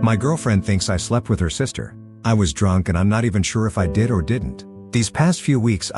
My girlfriend thinks I slept with her sister. I was drunk and I'm not even sure if I did or didn't. These past few weeks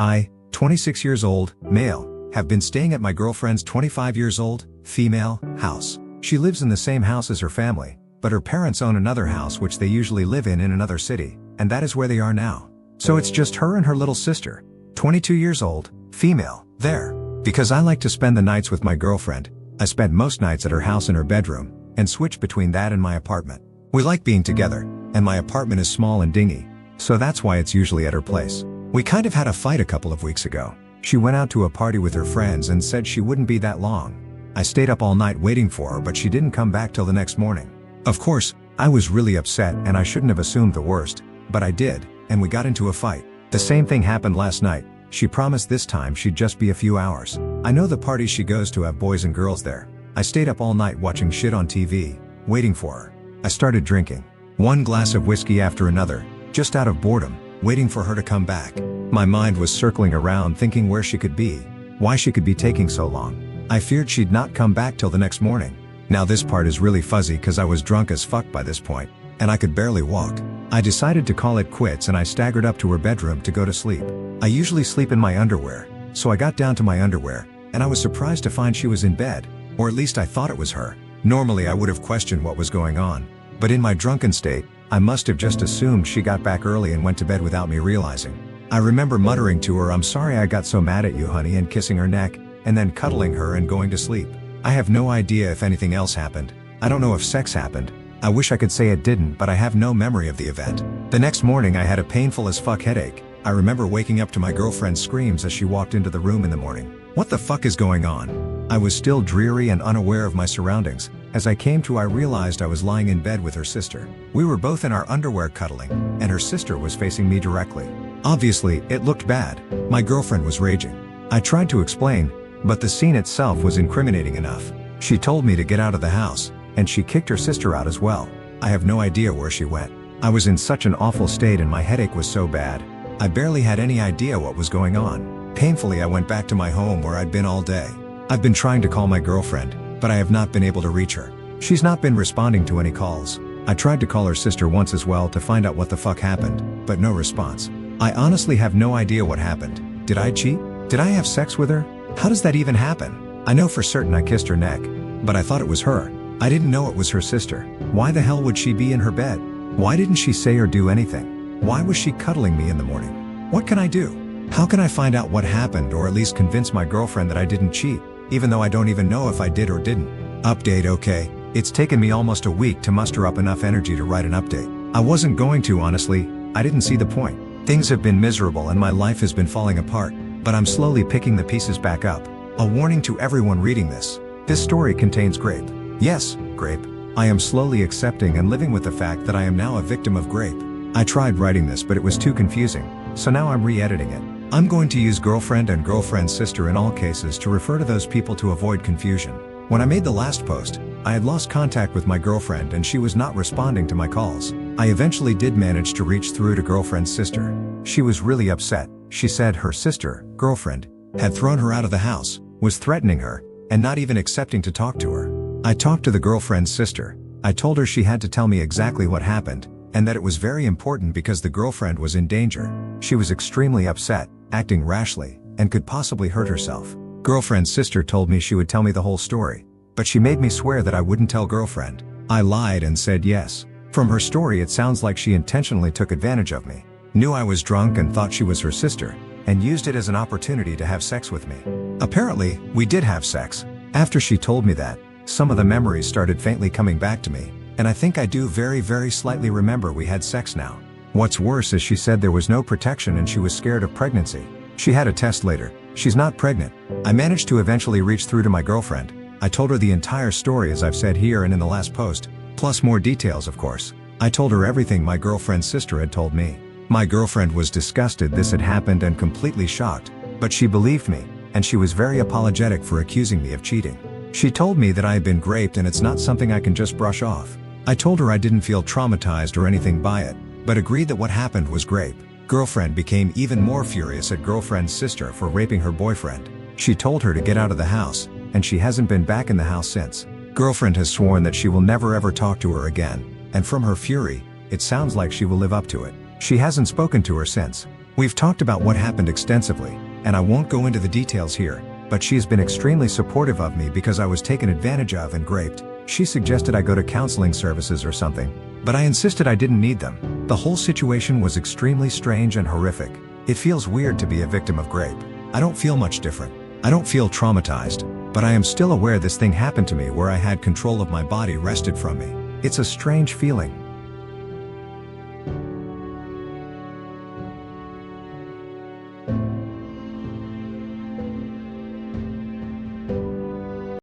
26 years old, male, have been staying at my girlfriend's 25 years old, female, house. She lives in the same house as her family, but her parents own another house which they usually live in another city, and that is where they are now. So it's just her and her little sister, 22 years old, female, there. Because I like to spend the nights with my girlfriend, I spend most nights at her house in her bedroom, and switch between that and my apartment. We like being together, and my apartment is small and dingy, so that's why it's usually at her place. We kind of had a fight a couple of weeks ago. She went out to a party with her friends and said she wouldn't be that long. I stayed up all night waiting for her, but she didn't come back till the next morning. Of course, I was really upset and I shouldn't have assumed the worst, but I did, and we got into a fight. The same thing happened last night. She promised this time she'd just be a few hours. I know the parties she goes to have boys and girls there. I stayed up all night watching shit on TV, waiting for her. I started drinking one glass of whiskey after another, just out of boredom, waiting for her to come back. My mind was circling around thinking where she could be, why she could be taking so long. I feared she'd not come back till the next morning. Now this part is really fuzzy cause I was drunk as fuck by this point, and I could barely walk. I decided to call it quits and I staggered up to her bedroom to go to sleep. I usually sleep in my underwear, so I got down to my underwear, and I was surprised to find she was in bed, or at least I thought it was her. Normally I would have questioned what was going on, but in my drunken state, I must have just assumed she got back early and went to bed without me realizing. I remember muttering to her, "I'm sorry I got so mad at you, honey," and kissing her neck, and then cuddling her and going to sleep. I have no idea if anything else happened. I don't know if sex happened. I wish I could say it didn't, but I have no memory of the event. The next morning I had a painful as fuck headache. I remember waking up to my girlfriend's screams as she walked into the room in the morning. What the fuck is going on? I was still dreary and unaware of my surroundings. As I came to, I realized I was lying in bed with her sister. We were both in our underwear cuddling, and her sister was facing me directly. Obviously, it looked bad. My girlfriend was raging. I tried to explain, but the scene itself was incriminating enough. She told me to get out of the house, and she kicked her sister out as well. I have no idea where she went. I was in such an awful state and my headache was so bad. I barely had any idea what was going on. Painfully, I went back to my home where I'd been all day. I've been trying to call my girlfriend, but I have not been able to reach her. She's not been responding to any calls. I tried to call her sister once as well to find out what the fuck happened, but no response. I honestly have no idea what happened. Did I cheat? Did I have sex with her? How does that even happen? I know for certain I kissed her neck, but I thought it was her. I didn't know it was her sister. Why the hell would she be in her bed? Why didn't she say or do anything? Why was she cuddling me in the morning? What can I do? How can I find out what happened, or at least convince my girlfriend that I didn't cheat, even though I don't even know if I did or didn't? Update. Okay, it's taken me almost a week to muster up enough energy to write an update. I wasn't going to, honestly. I didn't see the point. Things have been miserable and my life has been falling apart, but I'm slowly picking the pieces back up. A warning to everyone reading this. This story contains grape. Yes, grape. I am slowly accepting and living with the fact that I am now a victim of grape. I tried writing this, but it was too confusing, so now I'm re-editing it. I'm going to use girlfriend and girlfriend's sister in all cases to refer to those people to avoid confusion. When I made the last post, I had lost contact with my girlfriend and she was not responding to my calls. I eventually did manage to reach through to girlfriend's sister. She was really upset. She said her sister, girlfriend, had thrown her out of the house, was threatening her, and not even accepting to talk to her. I talked to the girlfriend's sister. I told her she had to tell me exactly what happened, and that it was very important because the girlfriend was in danger. She was extremely upset, acting rashly, and could possibly hurt herself. Girlfriend's sister told me she would tell me the whole story, but she made me swear that I wouldn't tell girlfriend. I lied and said yes. From her story it sounds like she intentionally took advantage of me, knew I was drunk and thought she was her sister, and used it as an opportunity to have sex with me. Apparently, we did have sex. After she told me that, some of the memories started faintly coming back to me, and I think I do very slightly remember we had sex now. What's worse is she said there was no protection and she was scared of pregnancy. She had a test later. She's not pregnant. I managed to eventually reach through to my girlfriend. I told her the entire story as I've said here and in the last post, plus more details of course. I told her everything my girlfriend's sister had told me. My girlfriend was disgusted this had happened and completely shocked, but she believed me, and she was very apologetic for accusing me of cheating. She told me that I had been graped and it's not something I can just brush off. I told her I didn't feel traumatized or anything by it, but agreed that what happened was grape. Girlfriend became even more furious at girlfriend's sister for raping her boyfriend. She told her to get out of the house, and she hasn't been back in the house since. Girlfriend has sworn that she will never ever talk to her again. And from her fury, it sounds like she will live up to it. She hasn't spoken to her since. We've talked about what happened extensively, and I won't go into the details here, but she has been extremely supportive of me because I was taken advantage of and graped. She suggested I go to counseling services or something, but I insisted I didn't need them. The whole situation was extremely strange and horrific. It feels weird to be a victim of grape. I don't feel much different. I don't feel traumatized, but I am still aware this thing happened to me where I had control of my body wrested from me. It's a strange feeling.